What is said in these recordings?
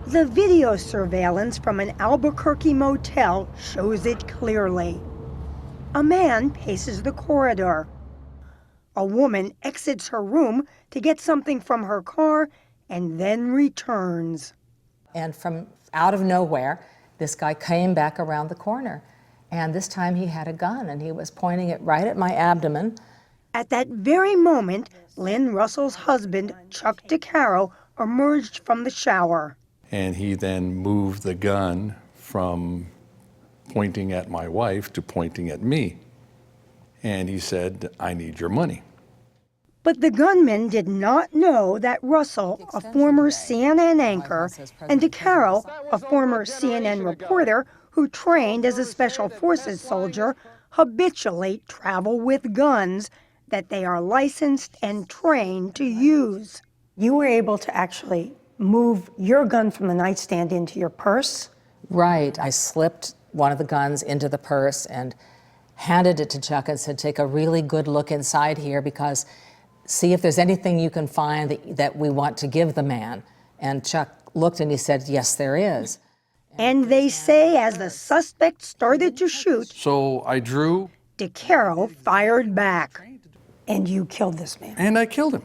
The video surveillance from an Albuquerque motel shows it clearly. A man paces the corridor. A woman exits her room to get something from her car and then returns. And from out of nowhere, this guy came back around the corner. And this time he had a gun and he was pointing it right at my abdomen. At that very moment, Lynne Russell's husband, Chuck Caro, emerged from the shower. And he then moved the gun from pointing at my wife to pointing at me. And he said, "I need your money." But the gunman did not know that Russell, a former CNN anchor, and Caro, a former CNN reporter who trained as a Special Forces soldier, habitually travel with guns that they are licensed and trained to use. You were able to actually move your gun from the nightstand into your purse? Right. I slipped one of the guns into the purse and handed it to Chuck and said, take a really good look inside here because see if there's anything you can find that we want to give the man. And Chuck looked and he said, yes, there is. And they say as the suspect started to shoot, So I drew. Caro fired back. And you killed this man. And I killed him.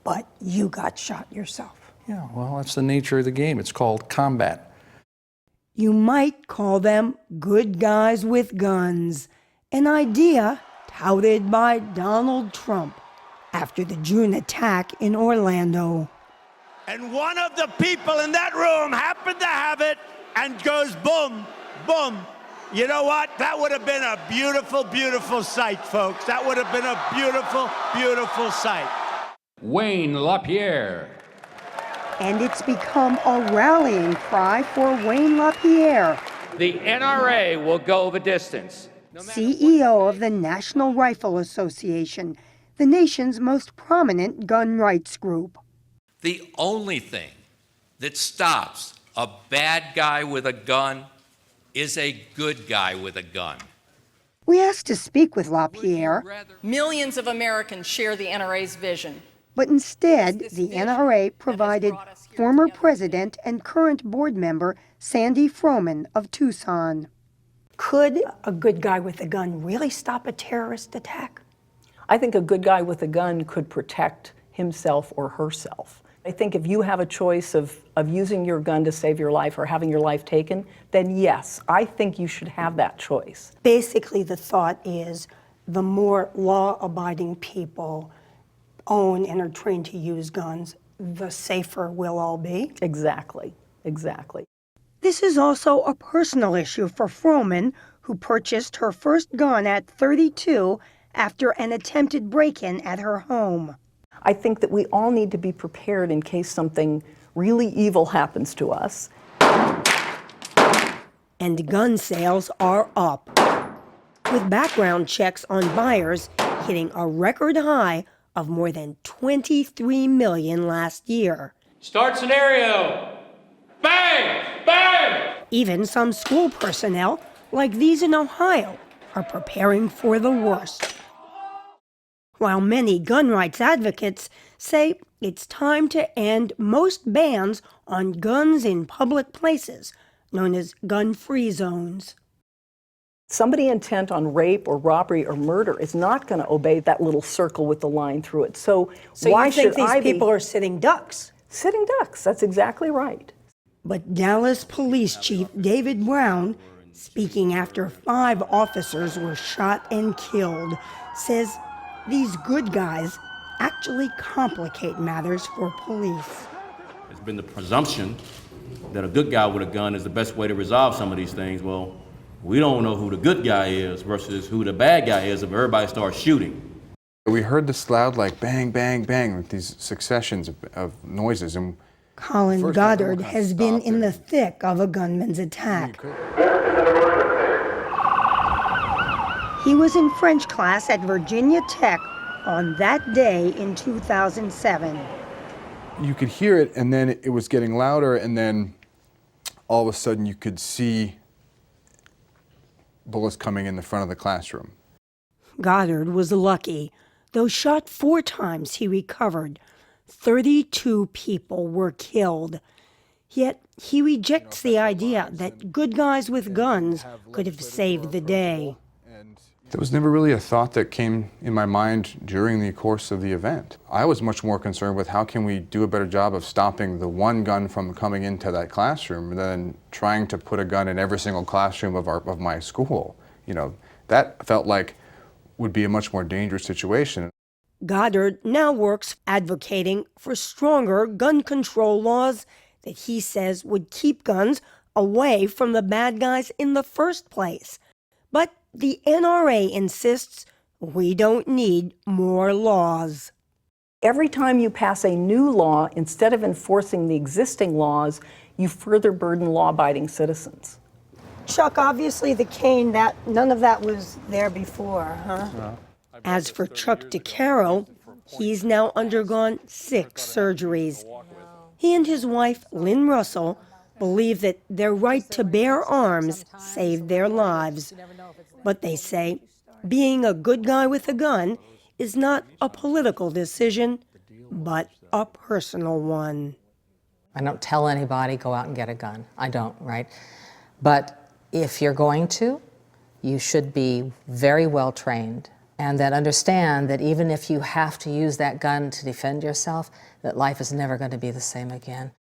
But you got shot yourself. Yeah, well, that's the nature of the game. It's called combat. You might call them good guys with guns, an idea touted by Donald Trump after the June attack in Orlando. And one of the people in that room happened to have it and goes boom, boom. You know what? That would have been a beautiful, beautiful sight, folks. That would have been a beautiful, beautiful sight. Wayne LaPierre. And it's become a rallying cry for Wayne LaPierre, The NRA will go the distance. CEO of the National Rifle Association, the nation's most prominent gun rights group. The only thing that stops a bad guy with a gun is a good guy with a gun. We asked to speak with LaPierre. Millions of Americans share the NRA's vision. But instead, the NRA provided former president and current board member Sandy Froman of Tucson. Could a good guy with a gun really stop a terrorist attack? I think a good guy with a gun could protect himself or herself. I think if you have a choice of using your gun to save your life or having your life taken, then yes, I think you should have that choice. Basically, the thought is the more law-abiding people own and are trained to use guns, the safer we'll all be. Exactly, exactly. This is also a personal issue for Froman, who purchased her first gun at 32 after an attempted break-in at her home. I think that we all need to be prepared in case something really evil happens to us. And gun sales are up, with background checks on buyers hitting a record high of more than 23 million last year. Start scenario. Bang! Bang! Even some school personnel, like these in Ohio, are preparing for the worst. While many gun rights advocates say it's time to end most bans on guns in public places, known as gun-free zones. Somebody intent on rape or robbery or murder is not going to obey that little circle with the line through it. So why you think should these people are sitting ducks? Sitting ducks, that's exactly right. But Dallas Police Chief David Brown, speaking after 5 officers were shot and killed, says these good guys actually complicate matters for police. It's been the presumption that a good guy with a gun is the best way to resolve some of these things. Well, we don't know who the good guy is versus who the bad guy is if everybody starts shooting. We heard this loud, like, bang, bang, bang, with these successions of noises. And Colin Goddard has been in the thick of a gunman's attack. He was in French class at Virginia Tech on that day in 2007. you could hear it, and then it was getting louder, and then all of a sudden you could see bullets coming in the front of the classroom. Goddard was lucky. Though shot 4 times, he recovered. 32 people were killed. Yet he rejects the idea that good guys with guns could have saved the day. There was never really a thought that came in my mind during the course of the event. I was much more concerned with how can we do a better job of stopping the one gun from coming into that classroom than trying to put a gun in every single classroom of my school. You know, that felt like would be a much more dangerous situation. Goddard now works advocating for stronger gun control laws that he says would keep guns away from the bad guys in the first place. But the NRA insists we don't need more laws. Every time you pass a new law, instead of enforcing the existing laws, you further burden law-abiding citizens. Chuck, obviously the cane, none of that was there before, huh? No. As for Chuck Caro, he's now undergone 6 surgeries. He and his wife, Lynne Russell, believe that their right to bear arms saved their lives. But they say being a good guy with a gun is not a political decision, but a personal one. I don't tell anybody, go out and get a gun. I don't, right? But if you're going to, you should be very well trained, and then understand that even if you have to use that gun to defend yourself, that life is never going to be the same again.